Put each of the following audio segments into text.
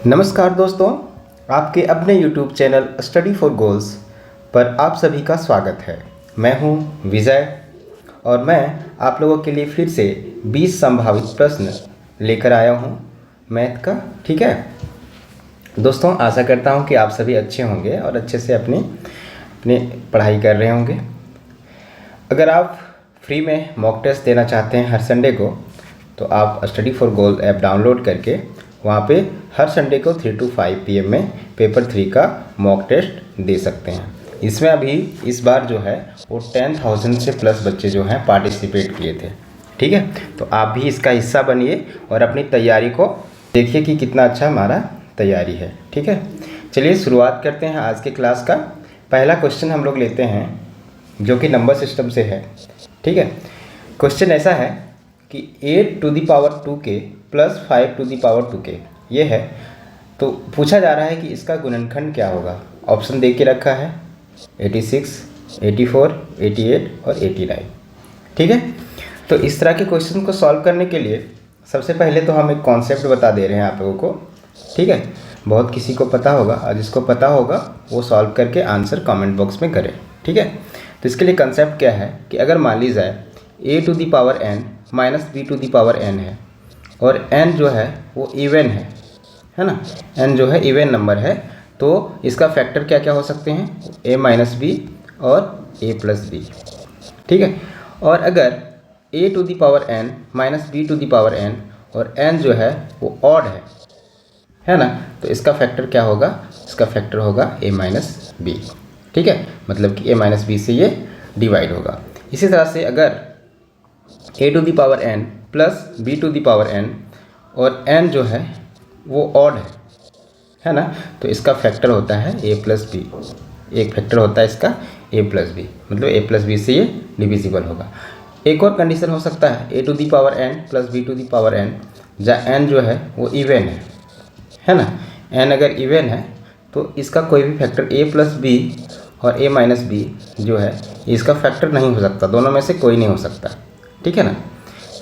नमस्कार दोस्तों, आपके अपने YouTube channel study for goals पर आप सभी का स्वागत है। मैं हूं विजय और मैं आप लोगों के लिए फिर से 20 संभावित प्रश्न लेकर आया हूं मैथ का। ठीक है दोस्तों, आशा करता हूं कि आप सभी अच्छे होंगे और अच्छे से अपनी पढ़ाई कर रहे होंगे। अगर आप फ्री में मॉक टेस्ट देना चाहते हैं हर संडे को, तो आप study for goal app download करके वहाँ पे हर संडे को 3 to 5 PM में पेपर 3 का मॉक टेस्ट दे सकते हैं। इसमें अभी इस बार जो है वो 10,000 से प्लस बच्चे जो हैं पार्टिसिपेट किए थे। ठीक है, तो आप भी इसका हिस्सा बनिए और अपनी तैयारी को देखिए कि कितना अच्छा हमारा तैयारी है। ठीक है, चलिए शुरुआत करते हैं आज के क्लास का। पहला क्वेश्चन हम लोग लेते हैं जो कि नंबर सिस्टम से है। ठीक है, क्वेश्चन ऐसा है कि 8 to the power 2k plus 5 to the power 2k ये है। तो पूछा जा रहा है कि इसका गुणनखंड क्या होगा। ऑप्शन दे के रखा है 86, 84, 88 और 89। ठीक है, तो इस तरह के क्वेश्चन को सॉल्व करने के लिए सबसे पहले तो हम एक कॉन्सेप्ट बता दे रहे हैं आप लोगों को। ठीक है, बहुत किसी को पता होगा और जिसको पता होगा वो सॉल्व करके आंसर कमेंट बॉक्स में करें। ठीक है, तो इसके लिए कंसेप्ट क्या है कि अगर मान ली जाए a to the power n minus b to the power n है और n जो है वो इवन है ना, n जो है इवन नंबर है, तो इसका फैक्टर क्या क्या हो सकते हैं, a माइनस बी और a प्लस बी। ठीक है, और अगर a to the power n minus b to the power n और n जो है वो ऑड है ना, तो इसका फैक्टर क्या होगा, इसका फैक्टर होगा a माइनस बी। ठीक है, मतलब कि a माइनस बी से ये डिवाइड होगा। इसी तरह से अगर a to the power n plus b to the power n और n जो है वो ऑड है ना, तो इसका फैक्टर होता है a प्लस बी। एक फैक्टर होता है इसका a प्लस बी, मतलब a प्लस बी से ये डिविजिबल होगा। एक और कंडीशन हो सकता है a to the power n plus b to the power n, जहाँ n जो है वो इवन है ना। n अगर इवन है तो इसका कोई भी फैक्टर a प्लस बी और a माइनस बी जो है इसका फैक्टर नहीं हो सकता, दोनों में से कोई नहीं हो सकता। ठीक है ना,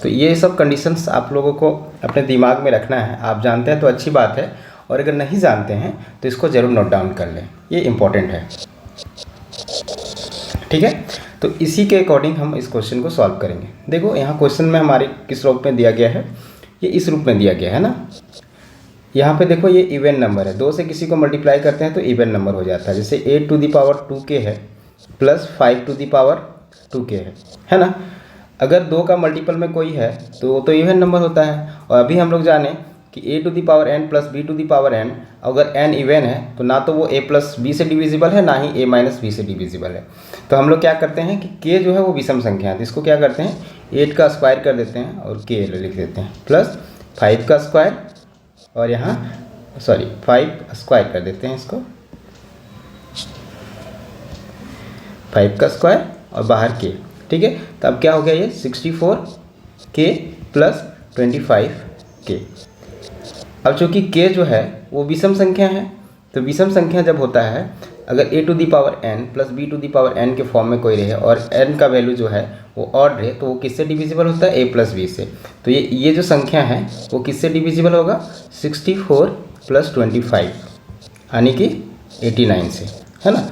तो ये सब कंडीशंस आप लोगों को अपने दिमाग में रखना है। आप जानते हैं तो अच्छी बात है, और अगर नहीं जानते हैं तो इसको ज़रूर नोट डाउन कर लें, ये इम्पोर्टेंट है। ठीक है, तो इसी के अकॉर्डिंग हम इस क्वेश्चन को सॉल्व करेंगे। देखो यहाँ क्वेश्चन में हमारे किस रूप में दिया गया है, ये इस रूप में दिया गया है ना। यहाँ पे देखो ये इवन नंबर है, 2 से किसी को मल्टीप्लाई करते हैं तो इवन नंबर हो जाता है। जैसे 8 to the power 2k है plus 5 to the power 2k है ना। अगर 2 का मल्टीपल में कोई है तो वो तो इवन नंबर होता है। और अभी हम लोग जाने कि a to the power n plus b to the power n, अगर n इवन है तो ना तो वो a प्लस बी से डिविजिबल है, ना ही a माइनस बी से डिविजिबल है। तो हम लोग क्या करते हैं कि k जो है वो विषम संख्या है, तो इसको क्या करते हैं 8 का स्क्वायर कर देते हैं और k लिख देते हैं, प्लस 5 का स्क्वायर और यहाँ 5 स्क्वायर कर देते हैं, इसको 5 का स्क्वायर और बाहर k। ठीक है, तो अब क्या हो गया ये 64k प्लस 25k। अब चूँकि k जो है वो विषम संख्या है, तो विषम संख्या जब होता है अगर a to the power n plus b to the power n के फॉर्म में कोई रहे और n का वैल्यू जो है वो ऑड रहे, तो वो किससे डिविजिबल होता है, a प्लस b से। तो ये जो संख्या है वो किससे डिविजिबल होगा, 64 प्लस 25 यानी कि 89 से, है ना।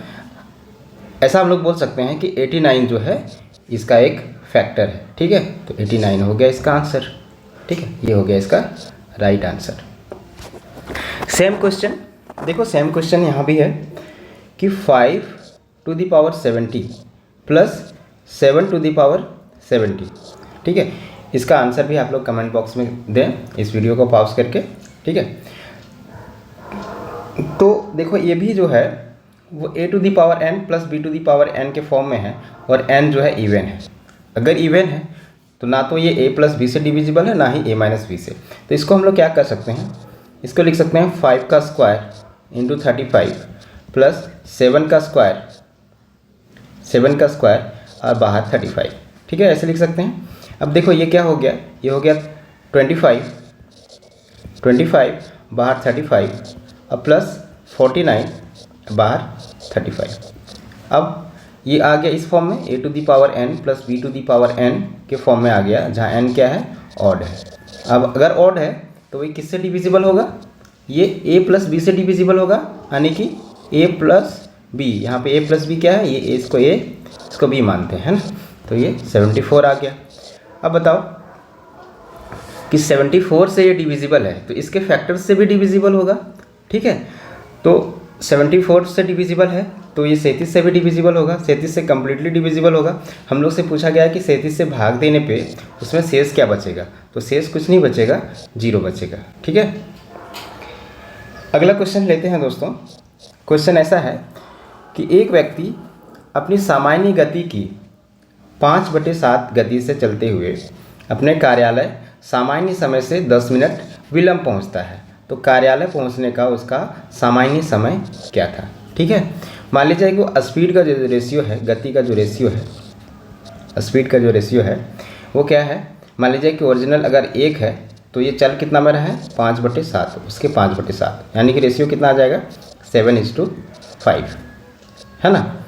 ऐसा हम लोग बोल सकते हैं कि 89 जो है इसका एक फैक्टर है। ठीक है, तो 89 हो गया इसका आंसर। ठीक है, ये हो गया इसका राइट आंसर। सेम क्वेश्चन देखो, सेम क्वेश्चन यहाँ भी है कि 5 to the power 70 plus 7 to the power 70। ठीक है, इसका आंसर भी आप लोग कमेंट बॉक्स में दें इस वीडियो को पॉज करके। ठीक है, तो देखो ये भी जो है वो a to the power n plus b to the power n के फॉर्म में है और n जो है इवन है। अगर इवन है तो ना तो ये a प्लस बी से डिविजिबल है, ना ही a माइनस बी से। तो इसको हम लोग क्या कर सकते हैं, इसको लिख सकते हैं 5 का स्क्वायर इंटू 35 प्लस 7 का स्क्वायर और बाहर 35। ठीक है, ऐसे लिख सकते हैं। अब देखो ये क्या हो गया, ये हो गया 25 बाहर 35 और प्लस 49 बाहर 35। अब ये आ गया इस फॉर्म में a to the power n plus b to the power n के फॉर्म में आ गया, जहाँ n क्या है, ऑड है। अब अगर ऑड है तो ये किससे डिविजिबल होगा, ये a प्लस बी से डिविजिबल होगा, यानी कि a प्लस बी, यहाँ पे a प्लस बी क्या है, ये इसको a इसको b मानते हैं, है ना। तो ये 74 आ गया। अब बताओ कि 74 से ये डिविजिबल है तो इसके फैक्टर्स से भी डिविजिबल होगा, ठीक है। तो 74 से डिविजिबल है तो ये 37 से भी डिविजिबल होगा, 37 से कम्प्लीटली डिविजिबल होगा। हम लोग से पूछा गया है कि 37 से भाग देने पे उसमें शेष क्या बचेगा, तो शेष कुछ नहीं बचेगा, 0 बचेगा, ठीक है। अगला क्वेश्चन लेते हैं दोस्तों। क्वेश्चन ऐसा है कि एक व्यक्ति अपनी सामान्य गति की 5/7 गति से चलते हुए अपने कार्यालय सामान्य समय से 10 मिनट विलंब पहुंचता है, तो कार्यालय पहुंचने का उसका सामान्य समय क्या था, ठीक है। मान लीजिए कि वो स्पीड का जो रेशियो है, गति का जो रेशियो है, स्पीड का जो रेशियो है वो क्या है, मान लीजिए कि ओरिजिनल अगर 1 है तो ये चल कितना में रहा है 5/7, उसके 5/7 यानी कि रेशियो कितना आ जाएगा 7:5, है ना।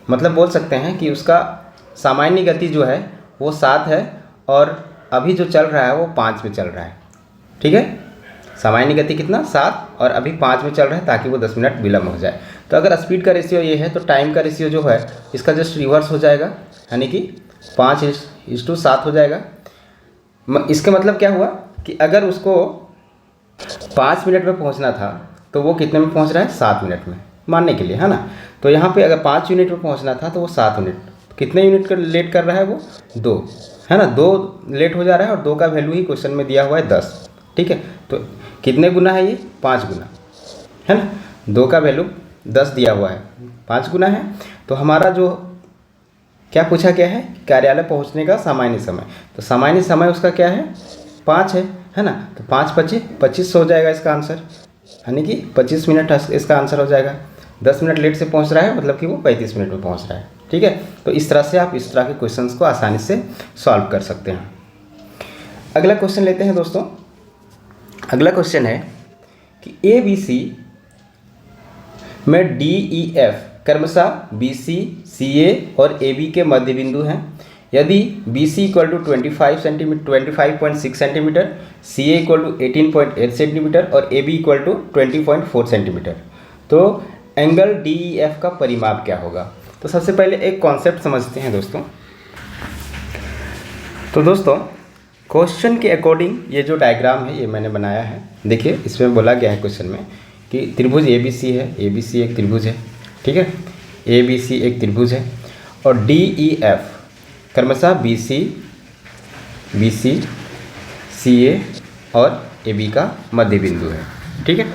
मतलब बोल सकते हैं कि उसका सामान्य गति जो है वो 7 है और अभी जो चल रहा है वो 5 में चल रहा है, ठीक है। सामान्य गति कितना 7 और अभी 5 में चल रहा है ताकि वो 10 मिनट विलम्ब हो जाए। तो अगर स्पीड का रेशियो ये है तो टाइम का रेशियो जो है इसका जस्ट रिवर्स हो जाएगा, यानी कि 5:7 हो जाएगा। इसका मतलब क्या हुआ कि अगर उसको 5 मिनट में पहुंचना था तो वो कितने में पहुंच रहा है 7 मिनट में, मानने के लिए, है ना। तो यहाँ पे अगर 5 यूनिट में पहुंचना था तो वो 7 यूनिट, कितने यूनिट का लेट कर रहा है वो 2, है ना, 2 लेट हो जा रहा है और 2 का वैल्यू ही क्वेश्चन में दिया हुआ है 10, ठीक है। तो कितने गुना है ये 5 गुना, है ना, 2 का वैल्यू 10 दिया हुआ है, 5 गुना है। तो हमारा जो क्या पूछा गया है, कार्यालय पहुंचने का सामान्य समय, तो सामान्य समय उसका क्या है 5 है ना। तो 5 × 25 हो जाएगा इसका आंसर, यानी कि 25 मिनट इसका आंसर हो जाएगा। 10 मिनट लेट से पहुंच रहा है मतलब कि वो 35 मिनट में पहुंच रहा है, ठीक है। तो इस तरह से आप इस तरह के क्वेश्चंस को आसानी से सॉल्व कर सकते हैं। अगला क्वेश्चन लेते हैं दोस्तों। अगला क्वेश्चन है कि ABC में DEF क्रमशः BC, CA और AB के मध्य बिंदु हैं। यदि BC = 25 centimetre 25.6 centimetre, CA = 18.8 centimetre और AB = 20.4 सेंटीमीटर, तो एंगल DEF का परिमाप क्या होगा। तो सबसे पहले एक कॉन्सेप्ट समझते हैं दोस्तों। तो दोस्तों क्वेश्चन के अकॉर्डिंग ये जो डायग्राम है ये मैंने बनाया है। देखिए इसमें बोला गया है क्वेश्चन में कि त्रिभुज ABC है, ABC एक त्रिभुज है, ठीक है, ABC एक त्रिभुज है और DEF क्रमशः BC, CA और AB का मध्य बिंदु है, ठीक है।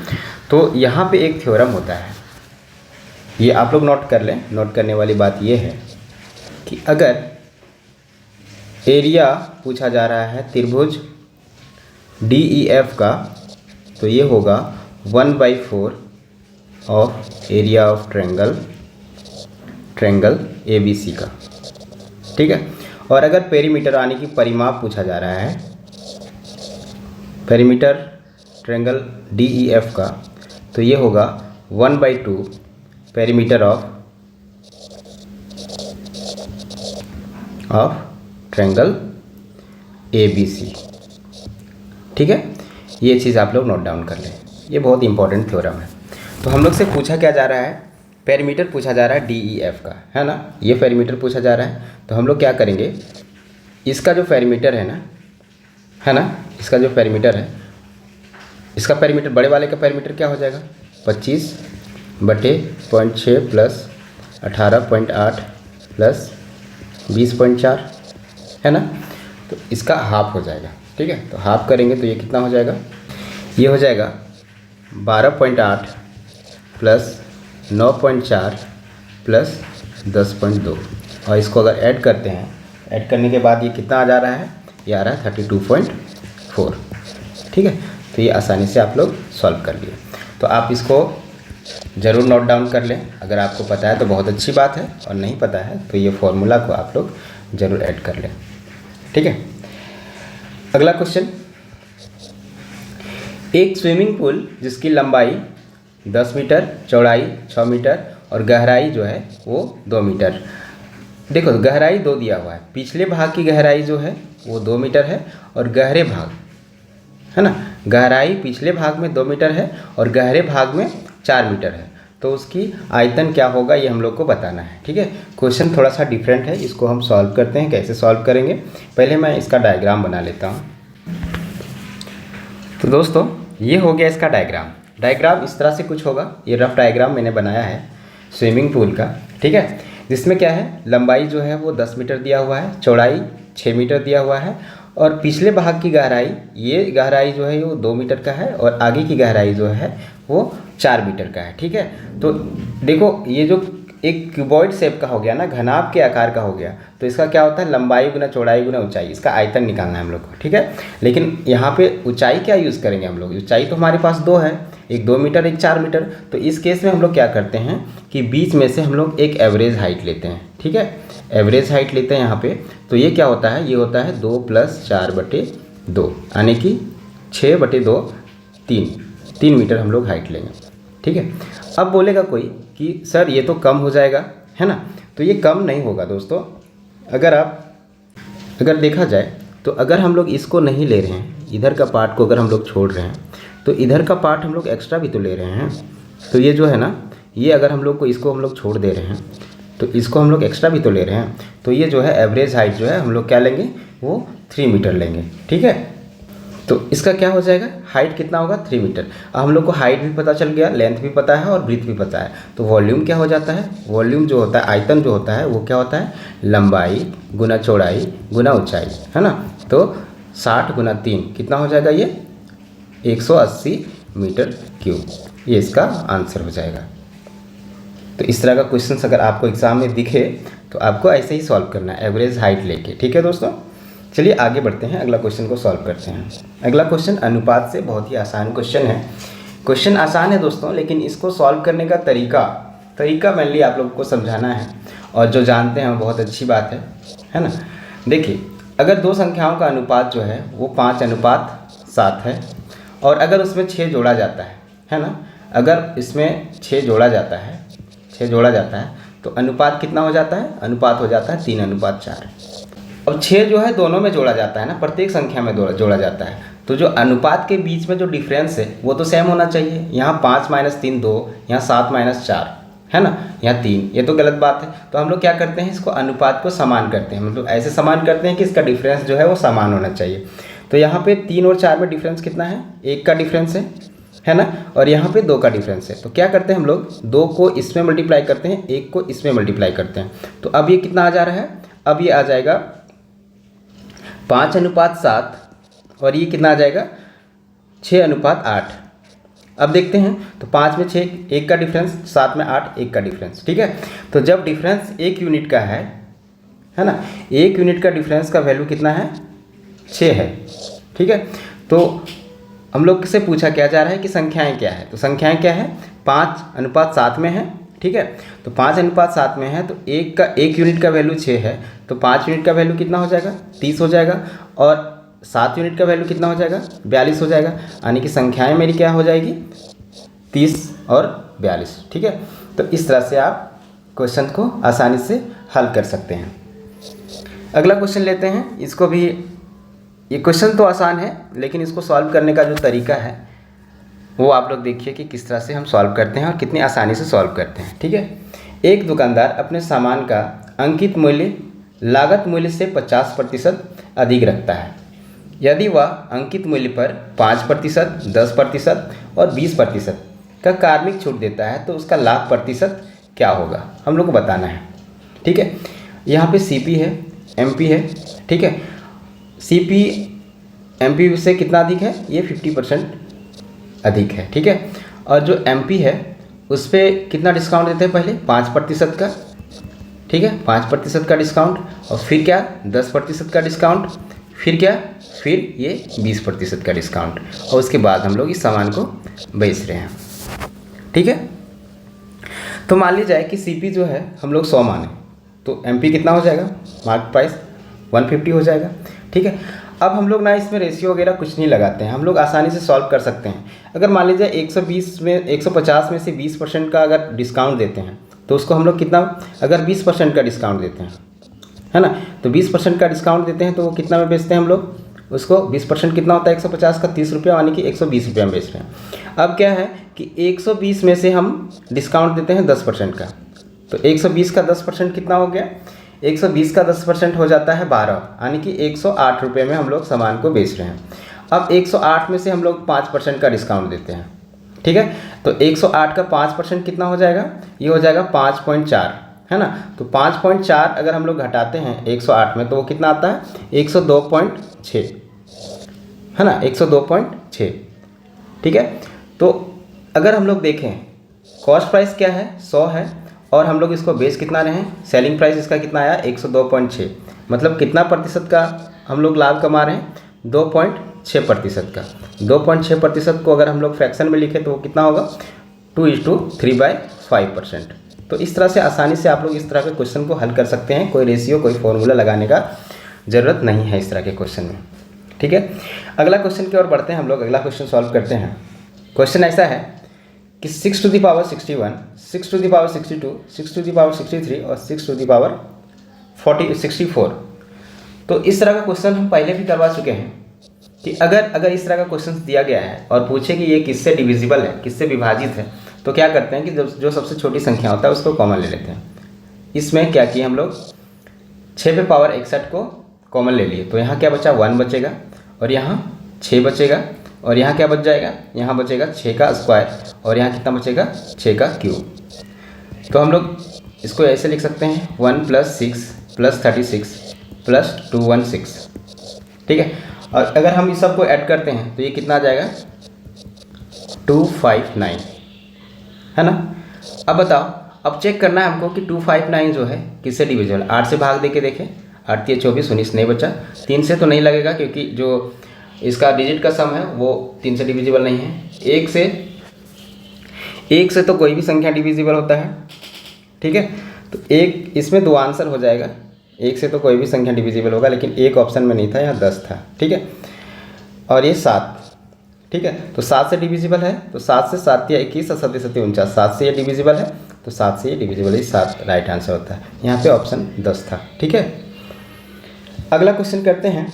तो यहाँ पे एक थ्योरम होता है, ये आप लोग नोट कर लें। नोट करने वाली बात ये है कि अगर एरिया पूछा जा रहा है त्रिभुज DEF का तो ये होगा 1/4 of area of triangle ABC का, ठीक है। और अगर पेरीमीटर यानी कि परिमाप पूछा जा रहा है पेरीमीटर ट्रायंगल DEF का तो ये होगा 1/2 पेरीमीटर ऑफ ट्रायंगल ABC, ठीक है। ये चीज़ आप लोग नोट डाउन कर लें, ये बहुत इंपॉर्टेंट थ्योरम है। तो हम लोग से पूछा क्या जा रहा है, पेरीमीटर पूछा जा रहा है DEF का, है ना, ये पेरीमीटर पूछा जा रहा है। तो हम लोग क्या करेंगे, इसका जो पेरीमीटर है ना, इसका जो पेरीमीटर है, इसका पेरीमीटर बड़े वाले का पेरीमीटर क्या हो जाएगा 25/0.6 प्लस 18.8 प्लस 20.4, है ना। तो इसका हाफ हो जाएगा, ठीक है। तो हाफ करेंगे तो ये कितना हो जाएगा, ये हो जाएगा 12.8 प्लस 9.4 प्लस 10.2 और इसको अगर ऐड करते हैं, ऐड करने के बाद ये कितना आ जा रहा है, ये आ रहा है 32.4, ठीक है। तो ये आसानी से आप लोग सॉल्व कर लिए। तो आप इसको ज़रूर नोट डाउन कर लें, अगर आपको पता है तो बहुत अच्छी बात है और नहीं पता है तो ये फॉर्मूला को आप लोग ज़रूर ऐड कर लें, ठीक है। अगला क्वेश्चन, एक स्विमिंग पूल जिसकी लंबाई 10 मीटर, चौड़ाई 6 मीटर और गहराई जो है वो 2 मीटर। देखो गहराई 2 दिया हुआ है, पिछले भाग की गहराई जो है वो 2 मीटर है और गहरे भाग, है ना, गहराई पिछले भाग में 2 मीटर है और गहरे भाग में 4 मीटर है, तो उसकी आयतन क्या होगा ये हम लोग को बताना है। ठीक है, क्वेश्चन थोड़ा सा डिफरेंट है, इसको हम सॉल्व करते हैं। कैसे सॉल्व करेंगे, पहले मैं इसका डायग्राम बना लेता हूँ। तो दोस्तों ये हो गया इसका डायग्राम इस तरह से कुछ होगा। ये रफ डायग्राम मैंने बनाया है स्विमिंग पूल का। ठीक है, जिसमें क्या है, लंबाई जो है वो 10 मीटर दिया हुआ है, चौड़ाई 6 मीटर दिया हुआ है और पिछले भाग की गहराई, ये गहराई जो है वो 2 मीटर का है और आगे की गहराई जो है वो 4 मीटर का है। ठीक है, तो देखो ये जो एक क्यूबॉइड शेप का हो गया ना, घनाभ के आकार का हो गया, तो इसका क्या होता है, लंबाई गुना चौड़ाई गुना ऊंचाई, इसका आयतन निकालना है हम लोग को। ठीक है, लेकिन यहाँ पे ऊंचाई क्या यूज़ करेंगे हम लोग, ऊंचाई तो हमारे पास 2 है, एक 2 मीटर एक 4 मीटर। तो इस केस में हम लोग क्या करते हैं कि बीच में से हम लोग एक एवरेज हाइट लेते हैं। ठीक है, एवरेज हाइट लेते हैं यहाँ पे, तो ये क्या होता है, ये होता है 2 + 4/2 यानी कि 6/2 3 मीटर हम लोग हाइट लेंगे। ठीक है, अब बोलेगा कोई कि सर ये तो कम हो जाएगा, है ना, तो ये कम नहीं होगा दोस्तों। अगर देखा जाए तो अगर हम लोग इसको नहीं ले रहे हैं, इधर का पार्ट को अगर हम लोग छोड़ रहे हैं, तो इधर का पार्ट हम लोग एक्स्ट्रा भी तो ले रहे हैं। तो ये जो है ना, ये अगर हम लोग को इसको हम लोग छोड़ दे रहे हैं तो इसको हम लोग एक्स्ट्रा भी तो ले रहे हैं। तो ये जो है एवरेज हाइट जो है हम लोग क्या लेंगे, वो 3 मीटर लेंगे। ठीक है, तो इसका क्या हो जाएगा, हाइट कितना होगा, 3 मीटर। अब हम लोग को हाइट भी पता चल गया, लेंथ भी पता है और ब्रीथ भी पता है। तो वॉल्यूम क्या हो जाता है, वॉल्यूम जो होता है, आयतन जो होता है वो क्या होता है, लंबाई गुना चौड़ाई गुना ऊंचाई, है ना। तो 60 × 3 कितना हो जाएगा, ये 180 मीटर क्यूब, ये इसका आंसर हो जाएगा। तो इस तरह का क्वेश्चन अगर आपको एग्जाम में दिखे तो आपको ऐसे ही सॉल्व करना है, एवरेज हाइट लेके। ठीक है दोस्तों, चलिए आगे बढ़ते हैं, अगला क्वेश्चन को सॉल्व करते हैं। अगला क्वेश्चन अनुपात से, बहुत ही आसान क्वेश्चन है। क्वेश्चन आसान है दोस्तों, लेकिन इसको सॉल्व करने का तरीका मेनली आप लोगों को समझाना है, और जो जानते हैं बहुत अच्छी बात है ना। देखिए, अगर 2 संख्याओं का अनुपात जो है वो 5:7 है और अगर उसमें 6 जोड़ा जाता है ना, अगर इसमें 6 जोड़ा जाता है तो अनुपात कितना हो जाता है, अनुपात हो जाता है 3:4। अब 6 जो है दोनों में जोड़ा जाता है ना, प्रत्येक संख्या में जोड़ा जाता है, तो जो अनुपात के बीच में जो डिफरेंस है वो तो सेम होना चाहिए। यहाँ 5 - 3 2, यहाँ 7 - 4 है ना, यहाँ 3, ये तो गलत बात है। तो हम लोग क्या करते हैं, इसको अनुपात को समान करते हैं, मतलब ऐसे समान करते हैं कि इसका डिफरेंस जो है वो समान होना चाहिए। तो यहाँ पे 3 और 4 में डिफरेंस कितना है, 1 का डिफरेंस है ना, और यहाँ पे 2 का डिफरेंस है। तो क्या करते हैं हम लोग, 2 को इसमें मल्टीप्लाई करते हैं, 1 को इसमें मल्टीप्लाई करते हैं। तो अब ये कितना आ जा रहा है, अब ये आ जाएगा 5:7 और ये कितना आ जाएगा 6:8। अब देखते हैं, तो 5 में 6 1 का डिफरेंस, 7 में 8 1 का डिफरेंस। ठीक है, तो जब डिफरेंस 1 यूनिट का है ना, 1 यूनिट का डिफरेंस का वैल्यू कितना है, 6 है। ठीक है, तो हम लोग से पूछा क्या जा रहा है कि संख्याएं क्या है, तो संख्याएं क्या है, 5:7 में है। ठीक है, तो 5:7 में है, तो 1 यूनिट का वैल्यू 6 है, तो 5 यूनिट का वैल्यू कितना हो जाएगा, 30 हो जाएगा, और 7 यूनिट का वैल्यू कितना हो जाएगा, 42 हो जाएगा। यानी कि संख्याएं मेरी क्या हो जाएगी, 30 और 42। ठीक है, तो इस तरह से आप क्वेश्चन को आसानी से हल कर सकते हैं। अगला क्वेश्चन लेते हैं, इसको भी, ये क्वेश्चन तो आसान है लेकिन इसको सॉल्व करने का जो तरीका है वो आप लोग देखिए कि किस तरह से हम सॉल्व करते हैं और कितनी आसानी से सॉल्व करते हैं। ठीक है, एक दुकानदार अपने सामान का अंकित मूल्य लागत मूल्य से 50% अधिक रखता है। यदि वह अंकित मूल्य पर 5%, 10% और 20% का कार्मिक छूट देता है तो उसका लाभ प्रतिशत क्या होगा, हम लोग को बताना है। ठीक है, यहाँ पे CP है, MP है। ठीक है, CP MP से कितना अधिक है, ये 50% अधिक है। ठीक है, और जो MP है उस पर कितना डिस्काउंट देते हैं, पहले 5% का। ठीक है, 5% का डिस्काउंट, और फिर क्या 10% का डिस्काउंट, फिर क्या, फिर ये 20% का डिस्काउंट, और उसके बाद हम लोग इस सामान को बेच रहे हैं। ठीक है, तो मान लीजिए कि CP जो है हम लोग 100 माने, तो MP कितना हो जाएगा, मार्केट प्राइस 150 हो जाएगा। ठीक है, अब हम लोग ना इसमें रेशियो वगैरह कुछ नहीं लगाते हैं, हम लोग आसानी से सॉल्व कर सकते हैं। अगर मान लीजिए 150 में से 20% का अगर डिस्काउंट देते हैं तो उसको हम लोग कितना, अगर 20% का डिस्काउंट देते हैं, है ना, तो 20% का डिस्काउंट देते हैं तो वो कितना में बेचते हैं हम लोग, उसको 20% कितना होता है 150 का 30 रुपया, यानी कि 120 रुपया में बेच रहे हैं। अब क्या है कि 120 में से हम डिस्काउंट देते हैं 10% का, तो 120 का 10% कितना हो गया, 120 का 10% हो जाता है 12, यानी कि 108 रुपये में हम लोग सामान को बेच रहे हैं। अब 108 में से हम लोग 5% का डिस्काउंट देते हैं, ठीक है। तो 108 का 5% कितना हो जाएगा, ये हो जाएगा 5.4, है ना। तो 5.4 अगर हम लोग घटाते हैं 108 में तो वो कितना आता है 102.6, है ना, 102.6, ठीक है। तो अगर हम लोग देखें कॉस्ट प्राइस क्या है 100 है और हम लोग इसको बेच कितना रहे हैं, सेलिंग प्राइस इसका कितना आया 102.6, मतलब कितना प्रतिशत का हम लोग लाभ कमा रहे हैं 2.6% का। 2.6% को अगर हम लोग फ्रैक्शन में लिखें तो वो कितना होगा 2:3/5%। तो इस तरह से आसानी से आप लोग इस तरह के क्वेश्चन को हल कर सकते हैं, कोई रेशियो कोई फॉर्मूला लगाने का ज़रूरत नहीं है इस तरह के क्वेश्चन में, ठीक है। अगला क्वेश्चन की ओर बढ़ते हैं हम लोग, अगला क्वेश्चन सॉल्व करते हैं। क्वेश्चन ऐसा है कि 6 to the power 61, 6 to the power 62, 6 to the power 63 और 6 to the power 64। तो इस तरह का क्वेश्चन हम पहले भी करवा चुके हैं कि अगर इस तरह का क्वेश्चन दिया गया है और पूछे कि ये किससे डिविजिबल है, किससे विभाजित है, तो क्या करते हैं कि जो सबसे छोटी संख्या होता है उसको कॉमन ले लेते हैं। इसमें क्या किया हम लोग 6 पे पावर 61 को कॉमन ले लिए, तो यहाँ क्या बचा 1 बचेगा और यहाँ 6 बचेगा और यहाँ क्या बच जाएगा, यहाँ बचेगा 6 का स्क्वायर और यहाँ कितना बचेगा 6 का क्यूब। तो हम लोग इसको ऐसे लिख सकते हैं 1 + 6 + 36 + 216, ठीक है। और अगर हम इस सब को ऐड करते हैं तो ये कितना आ जाएगा 259, है ना। अब बताओ, अब चेक करना है हमको कि 259 जो है किससे डिविजिबल। 8 से भाग दे के देखें, 8 × 24 19 नहीं बचा, 3 से तो नहीं लगेगा क्योंकि जो इसका डिजिट का सम है वो 3 से डिविजिबल नहीं है। 1 से तो कोई भी संख्या डिविजिबल होता है, ठीक है। तो एक इसमें 2 आंसर हो जाएगा, 1 से तो कोई भी संख्या डिविजिबल होगा, लेकिन एक ऑप्शन में नहीं था, यहाँ 10 था, ठीक है। और ये 7, ठीक है। तो 7 से डिविजिबल है, तो 7 से 7 या 21 और 7 7 49, 7 से ये डिविजिबल है, तो 7 से ये डिविजिबल है, 7 राइट आंसर होता है। यहाँ पे ऑप्शन 10 था, ठीक है। अगला क्वेश्चन करते हैं।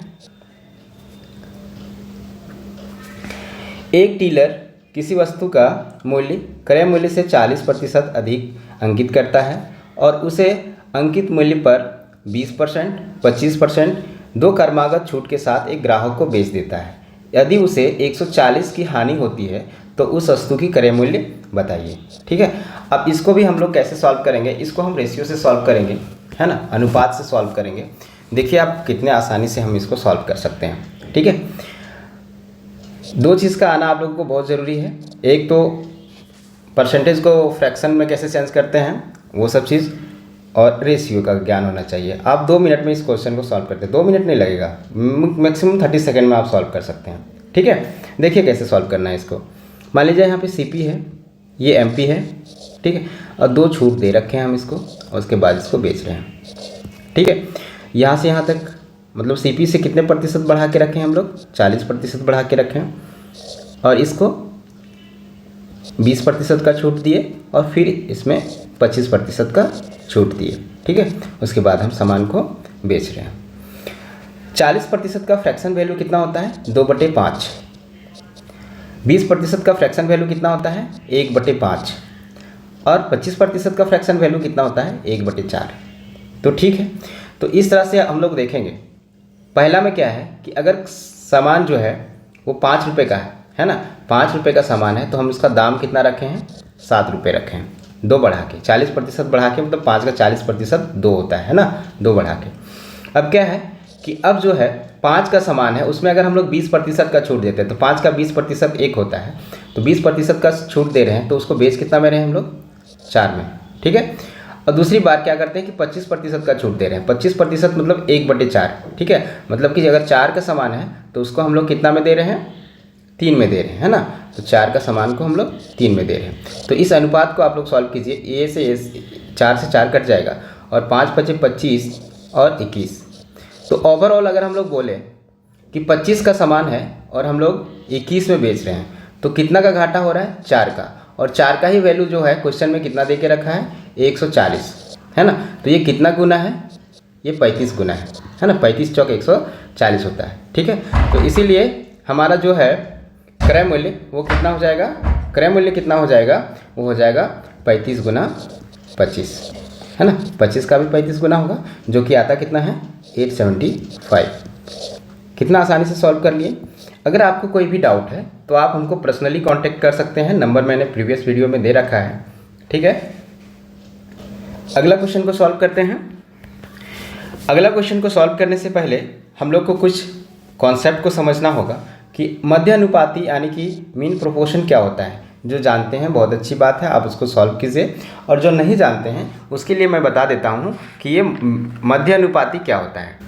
एक डीलर किसी वस्तु का मूल्य क्रय मूल्य से 40% अधिक अंकित करता है और उसे अंकित मूल्य पर 20%, 25%, 2 क्रमागत छूट के साथ एक ग्राहक को बेच देता है। यदि उसे 140 की हानि होती है तो उस वस्तु की क्रय मूल्य बताइए, ठीक है। अब इसको भी हम लोग कैसे सॉल्व करेंगे, इसको हम रेशियो से सॉल्व करेंगे, है ना, अनुपात से सॉल्व करेंगे। देखिए आप कितने आसानी से हम इसको सॉल्व कर सकते हैं, ठीक है। 2 चीज़ का आना आप लोगों को बहुत ज़रूरी है, एक तो परसेंटेज को फ्रैक्शन में कैसे चेंज करते हैं वो सब चीज़, और रेशियो का ज्ञान होना चाहिए। आप 2 मिनट में इस क्वेश्चन को सॉल्व करते हैं, 2 मिनट नहीं लगेगा, मैक्सिमम 30 सेकेंड में आप सॉल्व कर सकते हैं, ठीक है। देखिए कैसे सॉल्व करना है इसको। मान लीजिए यहाँ पे CP है, ये MP है, ठीक है, और 2 छूट दे रखे हैं हम इसको और उसके बाद इसको बेच रहे हैं, ठीक है। यहाँ से यहाँ तक मतलब CP से कितने प्रतिशत बढ़ा के रखें हम लोग, 40% बढ़ा के रखें और इसको 20% का छूट दिए और फिर इसमें 25% का छूट दिए, ठीक है। उसके बाद हम सामान को बेच रहे हैं। 40% का फ्रैक्शन वैल्यू कितना होता है 2/5, 20% का फ्रैक्शन वैल्यू कितना होता है 1/5 और 25% का फ्रैक्शन वैल्यू कितना होता है 1/4। तो ठीक है, तो इस तरह से हम लोग देखेंगे। पहला में क्या है कि अगर सामान जो है वो 5 रुपये का है ना, 5 रुपये का सामान है तो हम इसका दाम कितना रखे हैं 7 रुपये रखे हैं, 2 बढ़ा के, 40% बढ़ा के, मतलब 5 का 40% 2 होता है ना, 2 बढ़ा के। अब क्या है कि अब जो है 5 का सामान है उसमें अगर हम लोग 20% का छूट देते हैं तो 5 का 20% 1 होता है, तो 20% का छूट दे रहे हैं तो उसको बेच कितना में रहे हैं हम लोग 4 में, ठीक है। और दूसरी बार क्या करते हैं कि 25% का छूट दे रहे हैं, 25% मतलब 1/4, ठीक है। मतलब कि अगर 4 का सामान है तो उसको हम लोग कितना में दे रहे हैं 3 में दे रहे हैं, है ना। तो 4 का सामान को हम लोग 3 में दे रहे हैं। तो इस अनुपात को आप लोग सॉल्व कीजिए, ए से 4 से 4 कट जाएगा और 5 × 5 = 25 और 21। तो ओवरऑल अगर हम लोग बोले कि 25 का सामान है और हम लोग 21 में बेच रहे हैं तो कितना का घाटा हो रहा है 4 का, और 4 का ही वैल्यू जो है क्वेश्चन में कितना दे के रखा है 140, है ना। तो ये कितना गुना है, ये 35 गुना है ना, 35 × 140, 40 होता है। ठीक है, तो इसीलिए हमारा जो है क्रय मूल्य वो कितना हो जाएगा, क्रय मूल्य कितना हो जाएगा, वो हो जाएगा 35 गुना 25, है ना। 25 का भी 35 गुना होगा, जो कि आता कितना है 875। कितना आसानी से सॉल्व कर लिए। अगर आपको कोई भी डाउट है तो आप हमको पर्सनली कांटेक्ट कर सकते हैं, नंबर मैंने प्रीवियस वीडियो में दे रखा है। ठीक है, अगला क्वेश्चन को सॉल्व करते हैं। अगला क्वेश्चन को सॉल्व करने से पहले हम लोग को कुछ कॉन्सेप्ट को समझना होगा कि मध्य अनुपाती यानी कि मीन प्रोपोर्शन क्या होता है। जो जानते हैं बहुत अच्छी बात है, आप उसको सॉल्व कीजिए, और जो नहीं जानते हैं उसके लिए मैं बता देता हूँ कि ये मध्य अनुपाती क्या होता है।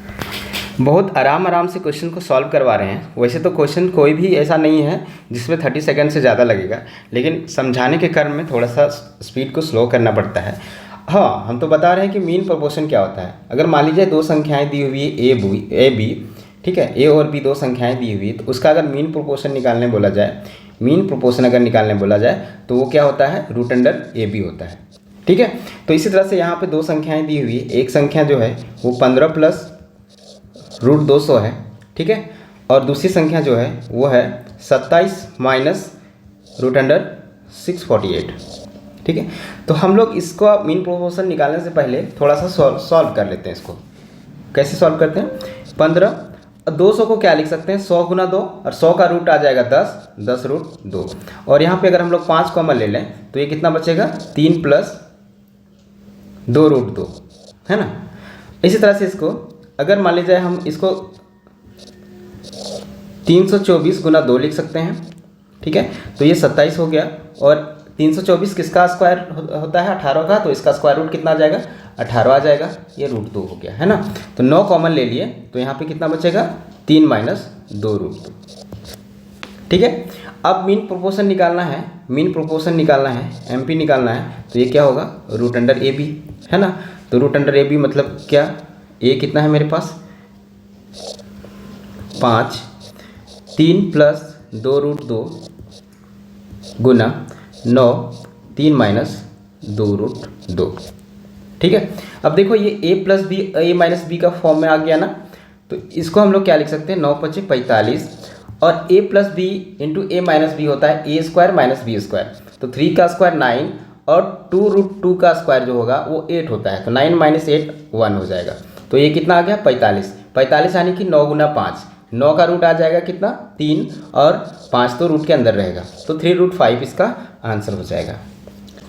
बहुत आराम से क्वेश्चन को सॉल्व करवा रहे हैं। वैसे तो क्वेश्चन कोई भी ऐसा नहीं है जिसमें 30 सेकंड से ज़्यादा लगेगा, लेकिन समझाने के क्रम में थोड़ा सा स्पीड को स्लो करना पड़ता है। हाँ, हम तो बता रहे हैं कि मीन प्रोपोर्शन क्या होता है। अगर मान लीजिए दो संख्याएं दी हुई है ए बी, ठीक है, ए और बी दो संख्याएं दी हुई, तो उसका अगर मीन प्रोपोर्शन निकालने बोला जाए, मीन प्रोपोर्शन अगर निकालने बोला जाए तो वो क्या होता है, रूट अंडर ए बी होता है। ठीक है, तो इसी तरह से यहाँ पे दो संख्याएं दी हुई है। एक संख्या जो है वो 15 प्लस रूट 200 है। ठीक है, और दूसरी संख्या जो है वो है 27 माइनस रूट अंडर 648। ठीक है, तो हम लोग इसको मीन प्रोपोर्शन निकालने से पहले थोड़ा सा सॉल्व कर लेते हैं। इसको कैसे सॉल्व करते हैं, 15 200 को क्या लिख सकते हैं, 100 गुना 2, और 100 का रूट आ जाएगा 10, 10 रूट 2, और यहाँ पे अगर हम लोग 5 कॉमन ले लें तो ये कितना बचेगा, 3 प्लस 2 रूट 2, है ना। इसी तरह से इसको अगर मान लीजिए हम इसको 324 गुना 2 लिख सकते हैं। ठीक है, तो ये 27 हो गया, और 324 किसका स्क्वायर होता है, 18 का, तो इसका स्क्वायर रूट कितना आ जाएगा, 18 आ जाएगा, ये रूट 2 हो गया, है ना। तो 9 कॉमन ले लिए तो यहाँ पे कितना बचेगा, 3 माइनस 2 रूट 2। ठीक है, अब मीन प्रोपोर्शन निकालना है, मीन प्रोपोर्शन निकालना है, एमपी निकालना है, तो ये क्या होगा, रूट अंडर ए बी, है ना। तो रूट अंडर ए बी मतलब क्या, ए कितना है मेरे पास 5, 3 प्लस 2 रूट 2 गुना 9, 3 माइनस 2 रूट 2। ठीक है, अब देखो ये a plus b, a minus b का फॉर्म में आ गया ना, तो इसको हम लोग क्या लिख सकते हैं, 9 पचे 45, और a plus b into a minus b होता है a square minus b square, तो 3 का स्क्वायर 9, और 2 रूट 2 का स्क्वायर जो होगा वो 8 होता है, तो 9 माइनस 8 1 हो जाएगा। तो ये कितना आ गया, 45, 45 यानी कि 9 गुना 5, 9 का रूट आ जाएगा कितना, 3, और 5 तो रूट के अंदर रहेगा, तो 3 रूट 5 इसका आंसर हो जाएगा।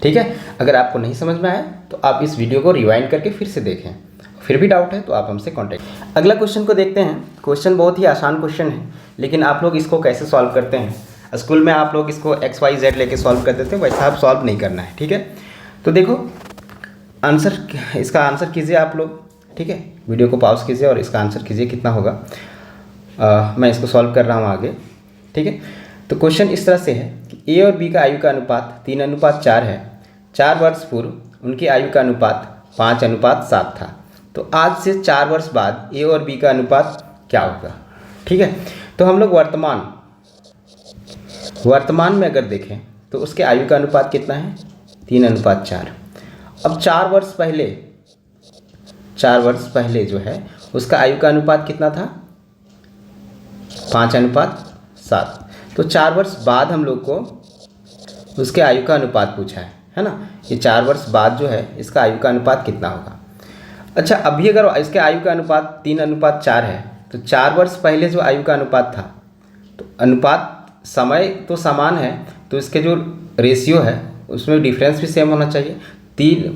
ठीक है, अगर आपको नहीं समझ में आया तो आप इस वीडियो को रिवाइंड करके फिर से देखें, फिर भी डाउट है तो आप हमसे कॉन्टेक्ट। अगला क्वेश्चन को देखते हैं। क्वेश्चन बहुत ही आसान क्वेश्चन है, लेकिन आप लोग इसको कैसे सॉल्व करते हैं, स्कूल में आप लोग इसको XYZ लेके सॉल्व करते थे, वैसा आप सॉल्व नहीं करना है। ठीक है, तो देखो आंसर, इसका आंसर कीजिए आप लोग। ठीक है, वीडियो को पॉज कीजिए और इसका आंसर कीजिए कितना होगा। मैं इसको सॉल्व कर रहा हूँ आगे। ठीक है, तो क्वेश्चन इस तरह से है कि ए और बी का आयु का अनुपात 3:4 है। 4 वर्ष पूर्व उनकी आयु का अनुपात 5:7 था। तो आज से 4 वर्ष बाद ए और बी का अनुपात क्या होगा। ठीक है, तो हम लोग वर्तमान में अगर देखें तो उसके आयु का अनुपात कितना है, 3:4। अब 4 वर्ष पहले जो है उसका आयु का अनुपात कितना था, 5:7। तो 4 वर्ष बाद हम लोग को उसके आयु का अनुपात पूछा है ना। ये 4 वर्ष बाद जो है इसका आयु का अनुपात कितना होगा। अच्छा, अभी अगर इसके आयु का अनुपात 3:4 है, तो 4 वर्ष पहले जो आयु का अनुपात था, तो अनुपात समय तो समान है, तो इसके जो रेशियो है उसमें डिफरेंस भी सेम होना चाहिए।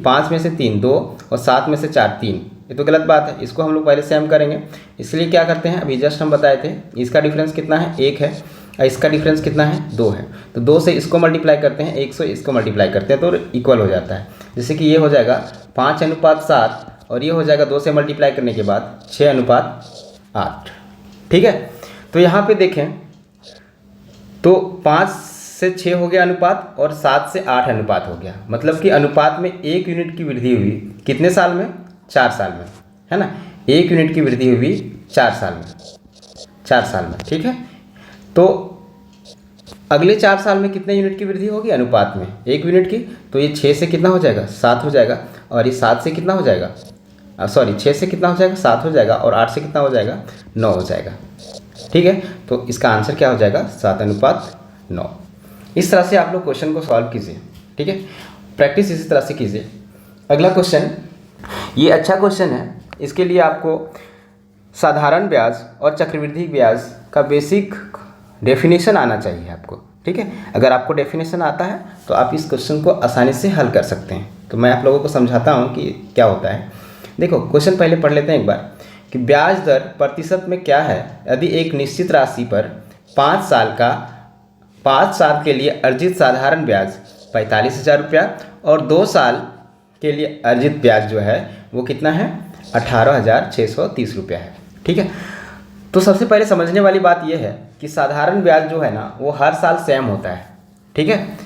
5 में से 3 2, और 7 में से 4 3, ये तो गलत बात है, इसको हम लोग पहले सेम करेंगे। इसलिए क्या करते हैं, अभी जस्ट हम बताए थे, इसका डिफरेंस कितना है, 1 है, और इसका डिफरेंस कितना है, 2 है। तो 2 से इसको मल्टीप्लाई करते हैं, 1 से इसको मल्टीप्लाई करते हैं, तो इक्वल हो जाता है। जैसे कि ये हो जाएगा 5:7, और ये हो जाएगा 2 से मल्टीप्लाई करने के बाद 6:8। ठीक है, तो यहाँ पे देखें तो 5 से 6 हो गया अनुपात, और 7 से 8 अनुपात हो गया। मतलब कि अनुपात में 1 यूनिट की वृद्धि हुई कितने साल में, 4 साल में, है ना। 1 यूनिट की वृद्धि हुई 4 साल में। ठीक है, तो अगले 4 साल में कितने यूनिट की वृद्धि होगी अनुपात में, 1 यूनिट की। तो ये 6 से कितना हो जाएगा, 7 हो जाएगा, और ये 7 से कितना हो जाएगा, सॉरी 6 से कितना हो जाएगा 7 हो जाएगा, और 8 से कितना हो जाएगा 9 हो जाएगा। ठीक है, तो इसका आंसर क्या हो जाएगा 7:9। इस तरह से आप लोग क्वेश्चन को सॉल्व कीजिए। ठीक है, प्रैक्टिस इसी तरह से कीजिए। अगला क्वेश्चन, ये अच्छा क्वेश्चन है। इसके लिए आपको साधारण ब्याज और चक्रवृद्धि ब्याज का बेसिक डेफिनेशन आना चाहिए आपको। ठीक है, अगर आपको डेफिनेशन आता है तो आप इस क्वेश्चन को आसानी से हल कर सकते हैं। तो मैं आप लोगों को समझाता हूँ कि क्या होता है। देखो, क्वेश्चन पहले पढ़ लेते हैं एक बार कि ब्याज दर प्रतिशत में क्या है यदि एक निश्चित राशि पर 5 साल के लिए अर्जित साधारण ब्याज 45,000 रुपया और 2 साल के लिए अर्जित ब्याज जो है वो कितना है 18,630 रुपया है। ठीक है, तो सबसे पहले समझने वाली बात यह है कि साधारण ब्याज जो है ना वो हर साल सेम होता है। ठीक है,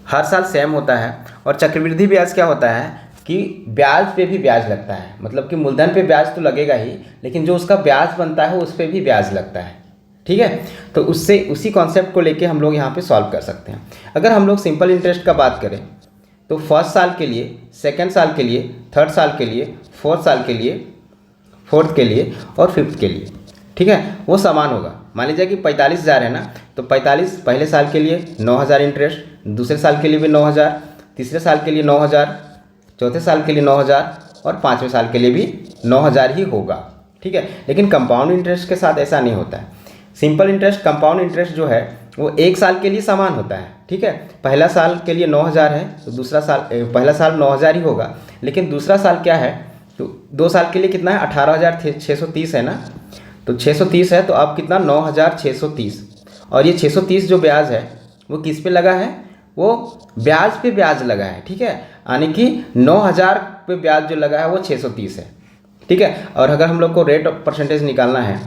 हर साल सेम होता है। और चक्रवृद्धि ब्याज क्या होता है कि ब्याज पे भी ब्याज लगता है, मतलब कि मूलधन पे ब्याज तो लगेगा ही, लेकिन जो उसका ब्याज बनता है उस पर भी ब्याज लगता है। ठीक है, तो उसी कॉन्सेप्ट को लेके हम लोग यहाँ पे सॉल्व कर सकते हैं। अगर हम लोग सिंपल इंटरेस्ट का बात करें तो फर्स्ट साल के लिए, सेकेंड साल के लिए, थर्ड साल के लिए, फोर्थ साल के लिए, फोर्थ के लिए और फिफ्थ के लिए, ठीक है, वो समान होगा। मान लीजिए कि 45,000 है ना, तो 45 पहले साल के लिए 9,000 इंटरेस्ट, दूसरे साल के लिए भी 9,000, तीसरे साल के लिए 9,000, चौथे साल के लिए 9,000 और पाँचवें साल के लिए भी 9,000 ही होगा। ठीक है, लेकिन कंपाउंड इंटरेस्ट के साथ ऐसा नहीं होता है। सिंपल इंटरेस्ट, कंपाउंड इंटरेस्ट जो है वो एक साल के लिए समान होता है। ठीक है, पहला साल के लिए 9,000 है तो दूसरा साल, पहला साल 9,000 ही होगा, लेकिन दूसरा साल क्या है तो 2 साल के लिए कितना है 18,630 है ना, तो 630 है तो अब कितना 9,630। और ये 630 जो ब्याज है वो किस पे लगा है, वो ब्याज पे ब्याज लगा है। ठीक है, यानी कि 9,000 पे ब्याज जो लगा है वो 630 है। ठीक है, और अगर हम लोग को रेट ऑफ परसेंटेज निकालना है,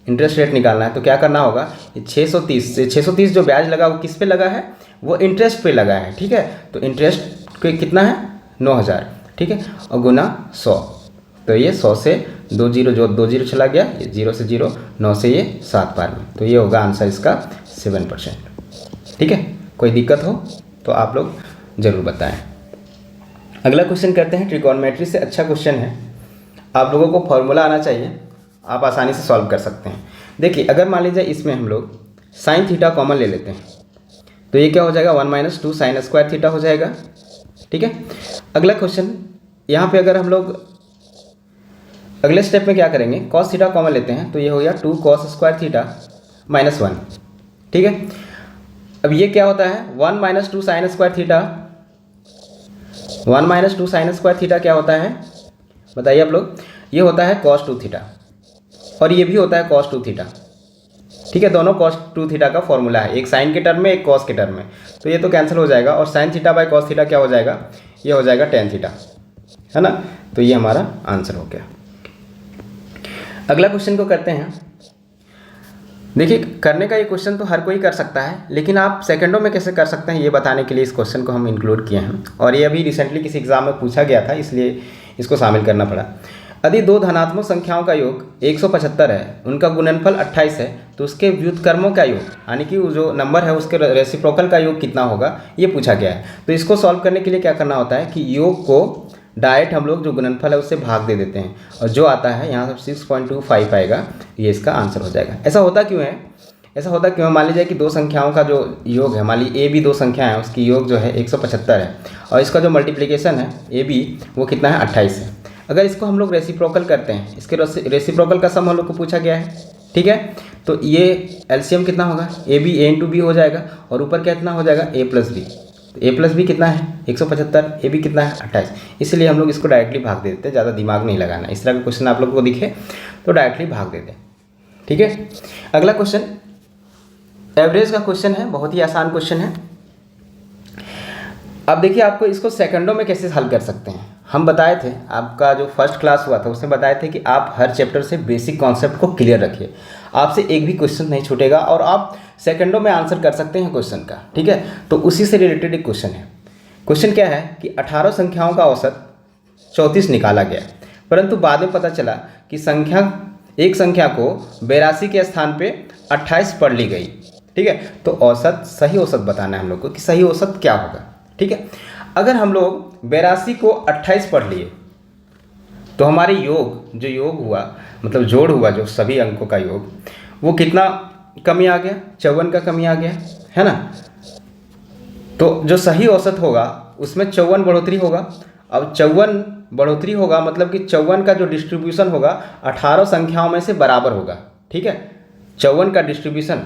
इंटरेस्ट रेट निकालना है, तो क्या करना होगा, 630 जो ब्याज लगा वो किस पे लगा है, वो इंटरेस्ट पे लगा है। ठीक है, तो इंटरेस्ट पे कितना है 9,000। ठीक है, और गुना 100, तो ये 100 से 2 जीरो चला गया, ये 0 से 0, 9 से ये 7 बार में, तो ये होगा आंसर इसका 7%। ठीक है, कोई दिक्कत हो तो आप लोग ज़रूर बताएं। अगला क्वेश्चन करते हैं, ट्रिगोनोमेट्री से अच्छा क्वेश्चन है। आप लोगों को फॉर्मूला आना चाहिए, आप आसानी से सॉल्व कर सकते हैं। देखिए, अगर मान लीजिए इसमें हम लोग साइन थीटा कॉमन ले लेते हैं तो ये क्या हो जाएगा 1 - 2 साइन स्क्वायर थीटा हो जाएगा। ठीक है, अगला क्वेश्चन, यहाँ पे अगर हम लोग अगले स्टेप में क्या करेंगे, कॉस थीटा कॉमन लेते हैं तो ये हो गया 2 cos स्क्वायर थीटा -1। ठीक है, अब ये क्या होता है 1 - 2 sine square theta, 1 - 2 sine square theta क्या होता है बताइए आप लोग, ये होता है cos 2 थीटा और ये भी होता है cos 2 थीटा। ठीक है, दोनों cos 2 थीटा का फॉर्मूला है, एक साइन के टर्म में एक cos के टर्म में, तो ये तो कैंसिल हो जाएगा और sine theta by cos theta क्या हो जाएगा, ये हो जाएगा tan थीटा, है ना। तो ये हमारा आंसर हो गया। अगला क्वेश्चन को करते हैं। देखिए, करने का ये क्वेश्चन तो हर कोई कर सकता है, लेकिन आप सेकंडों में कैसे कर सकते हैं ये बताने के लिए इस क्वेश्चन को हम इंक्लूड किए हैं, और ये अभी रिसेंटली किसी एग्जाम में पूछा गया था, इसलिए इसको शामिल करना पड़ा। यदि 2 धनात्मक संख्याओं का योग 175 है, उनका गुणनफल 28 है, तो उसके व्युत्क्रमों का योग, यानी कि जो नंबर है उसके रेसिप्रोकल का योग कितना होगा, ये पूछा गया है। तो इसको सॉल्व करने के लिए क्या करना होता है कि योग को डायरेक्ट हम लोग जो गुणनफल है उससे भाग दे देते हैं, और जो आता है यहाँ 6.25 आएगा, ये इसका आंसर हो जाएगा। ऐसा होता क्यों है, ऐसा होता क्यों है, मान लीजिए कि 2 संख्याओं का जो योग है, मान लीजिए ए बी 2 संख्या है, उसकी योग जो है 175 है, और इसका जो मल्टीप्लिकेशन है ए बी वो कितना है 28 है। अगर इसको हम लोग रेसिप्रोकल करते हैं, इसके रेसिप्रोकल का सम हम लोग को पूछा गया है। ठीक है, तो ये एलसीएम कितना होगा, a b a into b हो जाएगा, और ऊपर कितना हो जाएगा ए प्लस बी, तो ए प्लस बी कितना है 175, ए बी कितना है 28, इसलिए हम लोग इसको डायरेक्टली भाग दे देते हैं, ज़्यादा दिमाग नहीं लगाना। इस तरह का क्वेश्चन आप लोगों को दिखे तो डायरेक्टली भाग दे दें। ठीक है, अगला क्वेश्चन एवरेज का क्वेश्चन है, बहुत ही आसान क्वेश्चन है। अब देखिए, आपको इसको सेकंडों में कैसे हल कर सकते हैं। हम बताए थे, आपका जो फर्स्ट क्लास हुआ था उसमें बताए थे कि आप हर चैप्टर से बेसिक कॉन्सेप्ट को क्लियर रखिए, आपसे एक भी क्वेश्चन नहीं छूटेगा और आप सेकंडों में आंसर कर सकते हैं क्वेश्चन का। ठीक है, तो उसी से रिलेटेड एक क्वेश्चन है। क्वेश्चन क्या है कि 18 संख्याओं का औसत 34 निकाला गया, परंतु बाद में पता चला कि एक संख्या को 82 के स्थान पे 28 पढ़ ली गई। ठीक है, तो औसत, सही औसत बताना है हम लोग को कि सही औसत क्या होगा। ठीक है, अगर हम लोग 82 को 28 पढ़ लिए तो हमारे योग जो योग हुआ मतलब जोड़ हुआ जो सभी अंकों का योग, वो कितना कमी आ गया, 54 का कमी आ गया, है ना। तो जो सही औसत होगा उसमें 54 बढ़ोतरी होगा। अब 54 बढ़ोतरी होगा मतलब कि 54 का जो डिस्ट्रीब्यूशन होगा 18 संख्याओं में से बराबर होगा, ठीक है। 54 का डिस्ट्रीब्यूशन,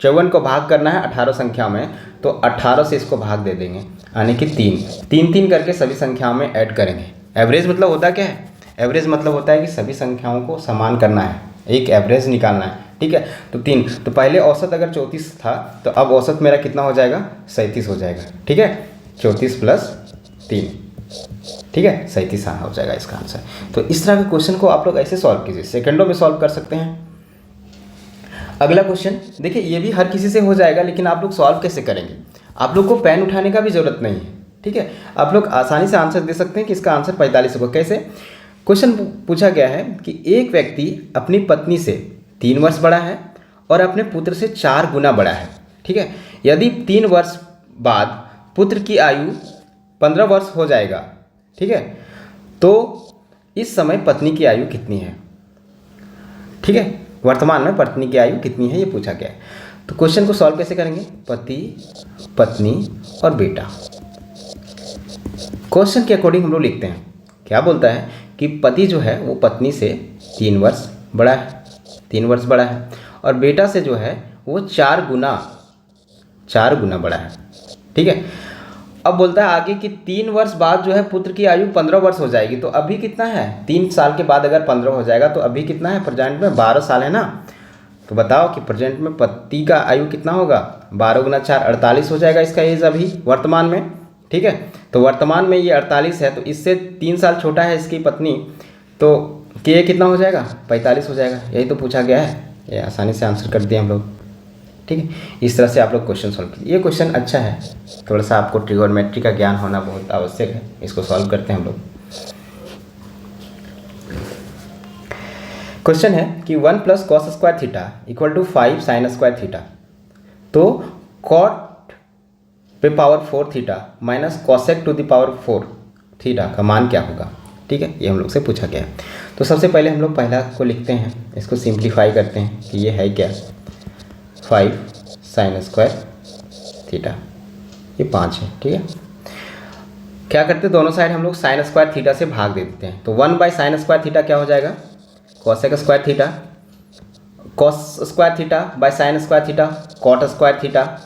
54 को भाग करना है 18 संख्याओं में, तो 18 से इसको भाग दे देंगे, यानी कि 3 करके सभी संख्याओं में ऐड करेंगे। एवरेज मतलब होता क्या है, एवरेज मतलब होता है कि सभी संख्याओं को समान करना है, एक एवरेज निकालना है, ठीक है। तो 3, तो पहले औसत अगर 34 था तो अब औसत मेरा कितना हो जाएगा, 37 हो जाएगा, ठीक है। 34 + 3, ठीक है, 37 हो जाएगा इसका आंसर। तो इस तरह के क्वेश्चन को आप लोग ऐसे सॉल्व कीजिए, सेकंडों में सॉल्व कर सकते हैं। अगला क्वेश्चन देखिए, ये भी हर किसी से हो जाएगा, लेकिन आप लोग सॉल्व कैसे करेंगे, आप लोग को पेन उठाने का भी ज़रूरत नहीं है, ठीक है। आप लोग आसानी से आंसर दे सकते हैं कि इसका आंसर 45 होगा। कैसे, क्वेश्चन पूछा गया है कि एक व्यक्ति अपनी पत्नी से 3 वर्ष बड़ा है और अपने पुत्र से 4 गुना बड़ा है, ठीक है। यदि 3 वर्ष बाद पुत्र की आयु 15 वर्ष हो जाएगा, ठीक है, तो इस समय पत्नी की आयु कितनी है, ठीक है। वर्तमान में पत्नी की आयु कितनी है ये पूछा गया है। तो क्वेश्चन को सॉल्व कैसे करेंगे, पति, पत्नी और बेटा। क्वेश्चन के अकॉर्डिंग हम लोग लिखते हैं, क्या बोलता है कि पति जो है वो पत्नी से 3 वर्ष बड़ा है, 3 वर्ष बड़ा है, और बेटा से जो है वो 4 गुना बड़ा है, ठीक है। अब बोलता है आगे कि 3 वर्ष बाद जो है पुत्र की आयु 15 वर्ष हो जाएगी, तो अभी कितना है, 3 साल के बाद अगर 15 हो जाएगा तो अभी कितना है, प्रेजेंट में 12 साल है ना। तो बताओ कि प्रेजेंट में पति का आयु कितना होगा, 12 × 4 48 हो जाएगा इसका एज अभी वर्तमान में, ठीक है। तो वर्तमान में ये 48 है, तो इससे 3 साल छोटा है इसकी पत्नी, तो ये कितना हो जाएगा, 45 हो जाएगा। यही तो पूछा गया है, ये आसानी से आंसर कर दिए हम लोग, ठीक है। इस तरह से आप लोग क्वेश्चन सॉल्व कीजिए। ये क्वेश्चन अच्छा है, थोड़ा सा आपको ट्रिगोनोमेट्री का ज्ञान होना बहुत आवश्यक है। इसको सॉल्व करते हैं हम लोग। क्वेश्चन है कि 1 + cos² थीटा = 5 sin² थीटा, तो cot पे power 4 theta minus cosec to the power 4 theta का मान क्या होगा, ठीक है। ये हम लोग से पूछा गया है। तो सबसे पहले हम लोग पहला को लिखते हैं, इसको सिंप्लीफाई करते हैं कि ये है क्या, 5 sin² थीटा, ये 5 है, ठीक है। क्या करते हैं, दोनों साइड हम लोग sin² थीटा से भाग दे देते हैं। तो 1/sin² थीटा क्या हो जाएगा, cosec² theta, cos² theta sin² theta, cot² theta,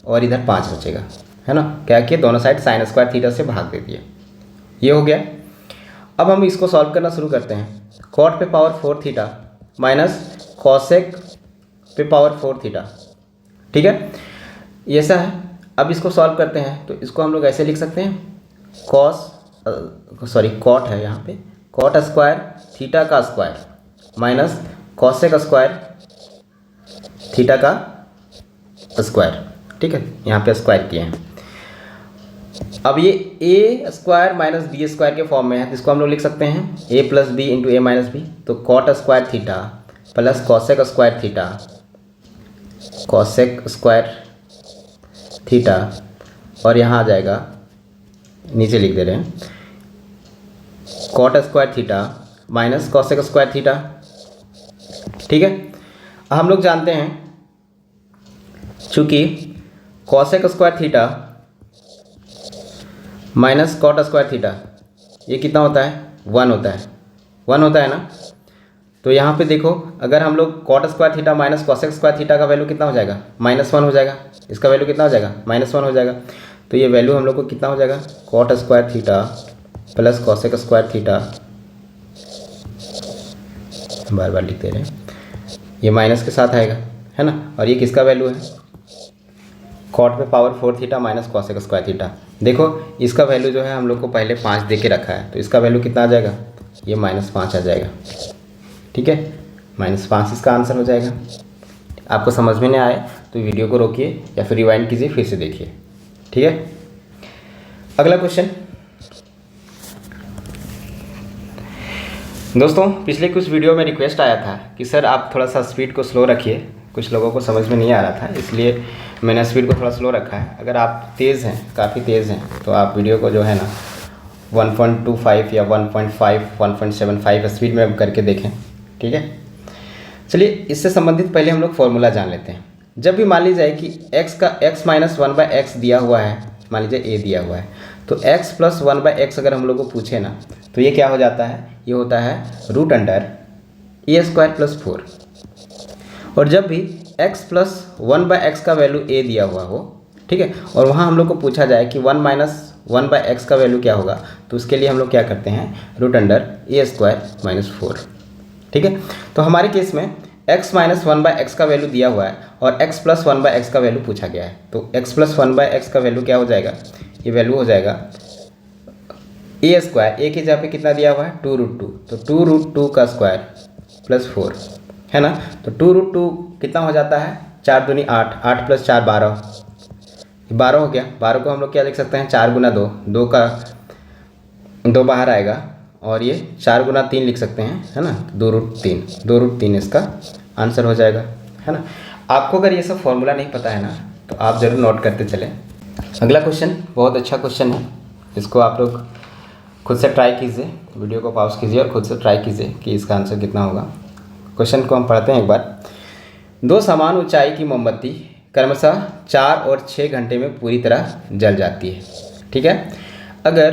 और इधर 5 बचेगा, है ना। क्या किया, दोनों साइड sin² थीटा से भाग दे दिए, ये हो गया। अब हम इसको सॉल्व करना शुरू करते हैं। cot पे पावर 4 थीटा माइनस cosec पे पावर 4 थीटा, ठीक है, ये ऐसा है। अब इसको सॉल्व करते हैं, तो इसको हम लोग ऐसे लिख सकते हैं, cot है यहाँ पे, cot² थीटा का स्क्वायर माइनस cosec² थीटा का स्क्वायर, ठीक है, यहाँ पे स्क्वायर किए हैं। अब ये a² माइनस b² के फॉर्म में है, तो इसको हम लोग लिख सकते हैं a + b × a - b, तो cot² theta plus cosec² theta, cosec² theta, और यहाँ आ जाएगा, नीचे लिख दे रहे हैं, cot² theta minus cosec² theta, ठीक है। हम लोग जानते हैं चूँकि cosec² theta minus cot² theta ये कितना होता है, 1 होता है, 1 होता है ना। तो यहाँ पे देखो, अगर हम लोग cot² theta minus cosec² theta का वैल्यू कितना हो जाएगा, -1 हो जाएगा, इसका वैल्यू कितना हो जाएगा, -1 हो जाएगा। तो ये वैल्यू हम लोग को कितना हो जाएगा, cot² theta plus cosec² theta, बार बार लिखते रहे, ये माइनस के साथ आएगा, है ना। और ये किसका वैल्यू है, cot पे power 4 theta minus cosec² theta. देखो इसका वैल्यू जो है हम लोग को पहले 5 दे के रखा है, तो इसका वैल्यू कितना आ जाएगा, ये -5 आ जाएगा, ठीक है, -5 इसका आंसर हो जाएगा। आपको समझ में नहीं आए तो वीडियो को रोकिए या फिर रिवाइंड कीजिए, फिर से देखिए, ठीक है। अगला क्वेश्चन दोस्तों, पिछले कुछ वीडियो में रिक्वेस्ट आया था कि सर आप थोड़ा सा स्पीड को स्लो रखिए, कुछ लोगों को समझ में नहीं आ रहा था, इसलिए मैंने स्पीड को थोड़ा स्लो रखा है। अगर आप तेज़ हैं, काफ़ी तेज़ हैं, तो आप वीडियो को जो है ना 1.25 या 1.5 1.75 स्पीड में अब करके देखें। ठीक है, चलिए इससे संबंधित पहले हम लोग फॉर्मूला जान लेते हैं। जब भी मान लीजिए कि x माइनस 1/x दिया हुआ है, मान लीजिए a दिया हुआ है, तो x प्लस 1/x अगर हम लोग को पूछे ना, तो ये क्या हो जाता है, ये होता है √a² प्लस 4। और जब भी x प्लस 1/x का वैल्यू a दिया हुआ हो, ठीक है, और वहाँ हम लोग को पूछा जाए कि 1 माइनस 1/x का वैल्यू क्या होगा, तो उसके लिए हम लोग क्या करते हैं, √a² माइनस 4। ठीक है, तो हमारे केस में x माइनस 1/x का वैल्यू दिया हुआ है और x प्लस 1/x का वैल्यू पूछा गया है। तो x प्लस 1/x का वैल्यू क्या हो जाएगा, ये वैल्यू हो जाएगा a², a की जगह पे कितना दिया हुआ है 2√2, तो 2√2 का स्क्वायर प्लस 4 है ना। तो 2√2 कितना हो जाता है, 4 दूनी 8, 8 प्लस 4 12, 12 हो गया। 12 को हम लोग क्या लिख सकते हैं, 4 गुना 2, 2 का 2 बाहर आएगा, और ये 4 गुना 3 लिख सकते हैं, है ना, 2√3, 2√3 इसका आंसर हो जाएगा, है ना। आपको अगर ये सब फॉर्मूला नहीं पता है ना, तो आप ज़रूर नोट करते चलें। अगला क्वेश्चन बहुत अच्छा क्वेश्चन है, इसको आप लोग खुद से ट्राई कीजिए, वीडियो को पॉज कीजिए और खुद से ट्राई कीजिए कि इसका आंसर कितना होगा। क्वेश्चन को हम पढ़ते हैं एक बार। 2 समान ऊंचाई की मोमबत्ती क्रमशः 4 और 6 घंटे में पूरी तरह जल जाती है। ठीक है, अगर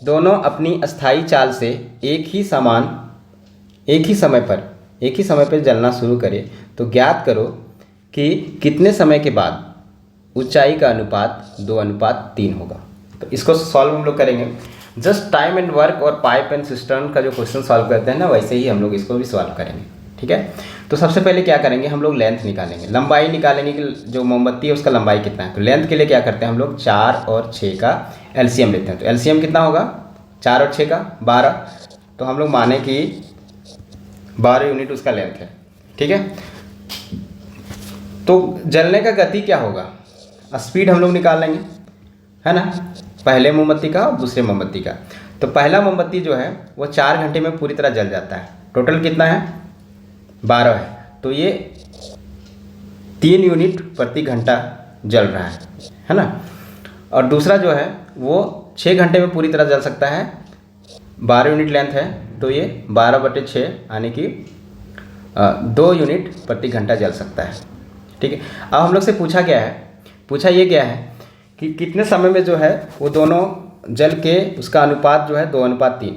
दोनों अपनी अस्थायी चाल से एक ही समय पर जलना शुरू करें, तो ज्ञात करो कि कितने समय के बाद ऊंचाई का अनुपात 2:3 होगा। तो इसको सॉल्व हम लोग करेंगे जस्ट टाइम एंड वर्क और पाइप एंड सिस्टर्न का जो क्वेश्चन सॉल्व करते हैं ना, वैसे ही हम लोग इसको भी सॉल्व करेंगे। ठीक है, तो सबसे पहले क्या करेंगे, हम लोग लेंथ निकालेंगे, लंबाई निकालेंगे कि जो मोमबत्ती है उसका लंबाई कितना है। तो लेंथ के लिए क्या करते हैं हम लोग, 4 और 6 का एलसीएम लेते हैं। तो एलसीएम कितना होगा, 4 और 6 का 12, तो हम लोग माने कि 12 यूनिट उसका लेंथ है। ठीक है, तो जलने का गति क्या होगा, स्पीड हम लोग निकाल लेंगे, है ना, पहले मोमबत्ती का और दूसरे मोमबत्ती का। तो पहला मोमबत्ती जो है वो 4 घंटे में पूरी तरह जल जाता है, टोटल कितना है 12 है, तो ये 3 यूनिट प्रति घंटा जल रहा है ना। और दूसरा जो है वो 6 घंटे में पूरी तरह जल सकता है, 12 यूनिट लेंथ है, तो ये 12/6 यानी कि 2 यूनिट प्रति घंटा जल सकता है। ठीक है, अब हम लोग से पूछा ये गया है कि कितने समय में जो है वो दोनों जल के उसका अनुपात जो है 2:3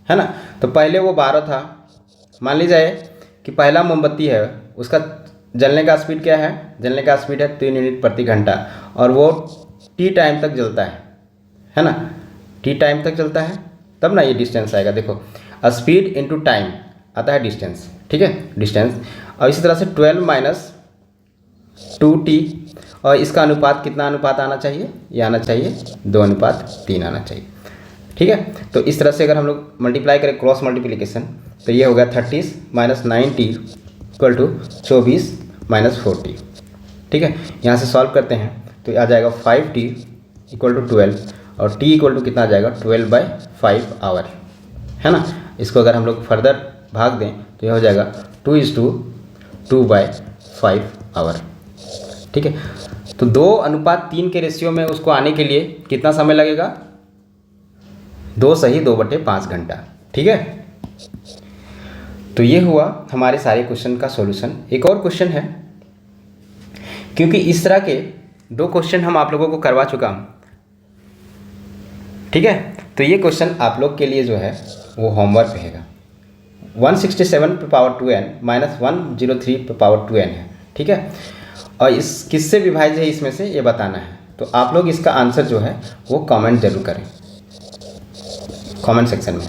है ना। तो पहले वो 12 था, मान लीजिए कि पहला मोमबत्ती है उसका जलने का स्पीड क्या है, जलने का स्पीड है 3 यूनिट प्रति घंटा, और वो टी टाइम तक जलता है ना, टी टाइम तक चलता है, तब ना ये डिस्टेंस आएगा। देखो स्पीड इंटू टाइम आता है डिस्टेंस, ठीक है, डिस्टेंस। और इसी तरह से 12 माइनस 2t, और इसका अनुपात कितना अनुपात आना चाहिए, ये आना चाहिए 2:3 आना चाहिए। ठीक है, तो इस तरह से अगर हम लोग मल्टीप्लाई करें, क्रॉस मल्टीप्लिकेशन, तो ये हो गया 30 minus 9t equal to 24 minus 4t। ठीक है, यहाँ से सॉल्व करते हैं तो आ जाएगा 5t इक्वल टू 12, और t इक्वल टू कितना आ जाएगा 12/5 आवर, है ना। इसको अगर हम लोग फर्दर भाग दें तो यह हो जाएगा 2:2/5 आवर। ठीक है, तो 2:3 के रेशियो में उसको आने के लिए कितना समय लगेगा, 2 सही 2/5 घंटा। ठीक है, तो ये हुआ हमारे सारे क्वेश्चन का सॉल्यूशन। एक और क्वेश्चन है, क्योंकि इस तरह के 2 क्वेश्चन हम आप लोगों को करवा चुका हूँ। ठीक है, तो ये क्वेश्चन आप लोग के लिए जो है वो होमवर्क रहेगा। 167 पे पावर 2n माइनस 103 पे पावर 2n है। ठीक है, और इस किससे विभाज्य है इसमें से ये बताना है। तो आप लोग इसका आंसर जो है वो कमेंट जरूर करें, कमेंट सेक्शन में।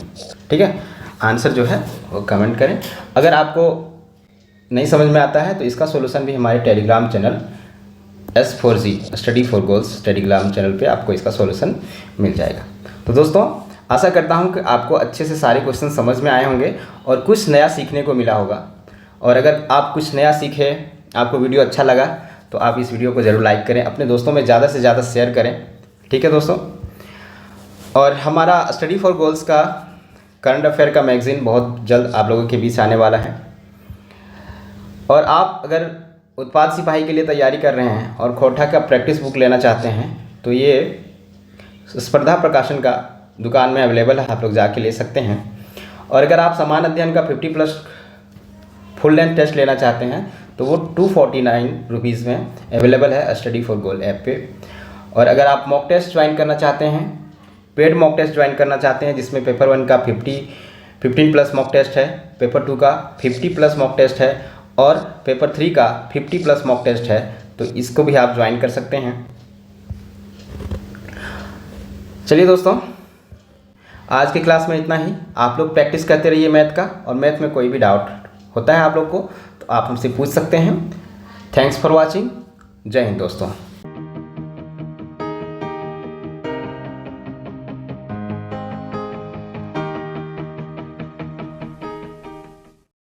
ठीक है, आंसर जो है वो कमेंट करें। अगर आपको नहीं समझ में आता है तो इसका सॉल्यूशन भी हमारे Telegram channel S4G study for goals Telegram channel पे आपको इसका सॉल्यूशन मिल जाएगा। तो दोस्तों, आशा करता हूँ कि आपको अच्छे से सारे क्वेश्चन समझ में आए होंगे और कुछ नया सीखने को मिला होगा। और अगर आप कुछ नया सीखे, आपको वीडियो अच्छा लगा, तो आप इस वीडियो को ज़रूर लाइक करें, अपने दोस्तों में ज़्यादा से ज़्यादा शेयर करें। ठीक है दोस्तों, और हमारा स्टडी फॉर गोल्स का करंट अफेयर का मैगज़ीन बहुत जल्द आप लोगों के बीच आने वाला है। और आप अगर उत्पाद सिपाही के लिए तैयारी कर रहे हैं और खोटा का प्रैक्टिस बुक लेना चाहते हैं, तो ये स्पर्धा प्रकाशन का दुकान में अवेलेबल है, आप लोग जाके ले सकते हैं। और अगर आप समान अध्ययन का 50+ फुल लेंथ टेस्ट लेना चाहते हैं तो वो 249 रुपीज़ में अवेलेबल है स्टडी फॉर गोल ऐप पे। और अगर आप मॉक टेस्ट ज्वाइन करना चाहते हैं, पेड मॉक टेस्ट ज्वाइन करना चाहते हैं, जिसमें पेपर 1 का 15+ मॉक टेस्ट है, पेपर 2 का 50+ मॉक टेस्ट है और पेपर 3 का 50+ मॉक टेस्ट है, तो इसको भी आप ज्वाइन कर सकते हैं। चलिए दोस्तों, आज की क्लास में इतना ही। आप लोग प्रैक्टिस करते रहिए मैथ का, और मैथ में कोई भी डाउट होता है आप लोग को तो आप हमसे पूछ सकते हैं। Thanks for watching. जय हिंद दोस्तों।